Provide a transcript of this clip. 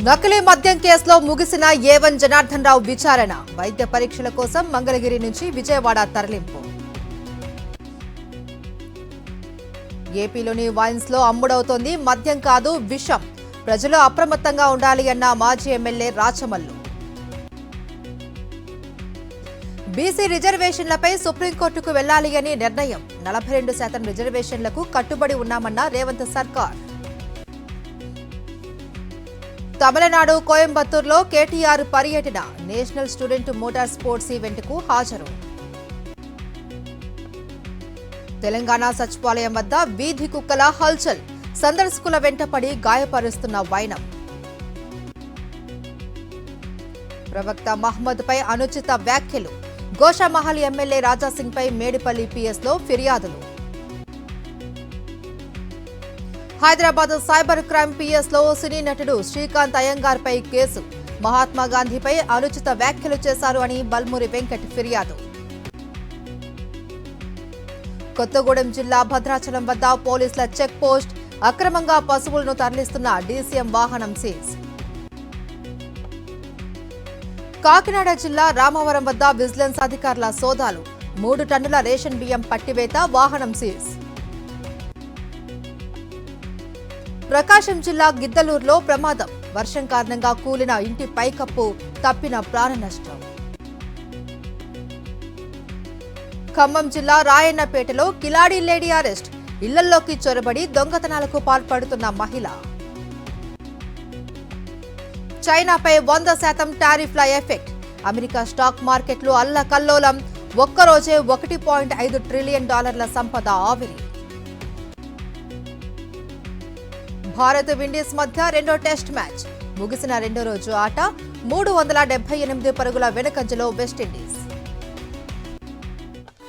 నకిలీ మద్యం కేసులో ముగిసిన ఏవన్ జనార్దన్ రావు విచారణ. వైద్య పరీక్షల కోసం మంగళగిరి నుంచి విజయవాడ తరలింపు. ఏపీలోని వైన్స్ లో అమ్ముడవుతోంది మద్యం కాదు విషం. ప్రజలు అప్రమత్తంగా ఉండాలి అన్న మాజీ ఎమ్మెల్యే రాచమల్లు. బీసీ రిజర్వేషన్లపై సుప్రీంకోర్టుకు వెళ్లాలి అని నిర్ణయం. 42% రిజర్వేషన్లకు కట్టుబడి ఉన్నామన్న రేవంత్ సర్కార్. తమిళనాడు కోయంబత్తూరులో కేటీఆర్ పర్యటన. National student motor sports event కు హాజరు. తెలంగాణ సచివాలయం వద్ద వీధి కుక్కల హల్చల్. సందర్శకుల వెంటపడి గాయపరుస్తున్న వైనం. ప్రవక్త మహ్మద్ పై అనుచిత వ్యాఖ్యలు. గోషామహల్ ఎమ్మెల్యే రాజాసింగ్ పై మేడిపల్లి పిఎస్ లో ఫిర్యాదులు. హైదరాబాద్ సైబర్ క్రైమ్ పిఎస్ లో సినీ నటుడు శ్రీకాంత్ అయ్యంగార్ పై కేసు. మహాత్మా గాంధీపై అనుచిత వ్యాఖ్యలు చేశారు అని బల్మూరి వెంకట్ ఫిర్యాదు. కొత్తగూడెం జిల్లా భద్రాచలం వద్ద పోలీసుల చెక్ పోస్ట్. అక్రమంగా పశువులను తరలిస్తున్న డీసీఎం వాహనం సీజ్. కాకినాడ జిల్లా రామవరం వద్ద విజిలెన్స్ అధికారుల సోదాలు. 3 టన్నుల రేషన్ బియ్యం పట్టివేత, వాహనం సీజ్. ప్రకాశం జిల్లా గిద్దలూరులో ప్రమాదం. వర్షం కారణంగా కూలిన ఇంటి పైకప్పు, తప్పిన ప్రాణ నష్టం. ఖమ్మం జిల్లా రాయన్నపేటలో కిలాడి లేడీ అరెస్ట్. ఇళ్లలోకి చొరబడి దొంగతనాలకు పాల్పడుతున్న మహిళ. చైనాపై 100% టారిఫ్ల ఎఫెక్ట్. అమెరికా స్టాక్ మార్కెట్లు అల్లకల్లోలం. ఒక్కరోజే $1.5 ట్రిలియన్ సంపద ఆవిరి. భారత్ విండీస్ మధ్య రెండో టెస్ట్ మ్యాచ్. ముగిసిన రెండో రోజు ఆట. 378 పరుగుల వెనుకంజలో వెస్టిండీస్.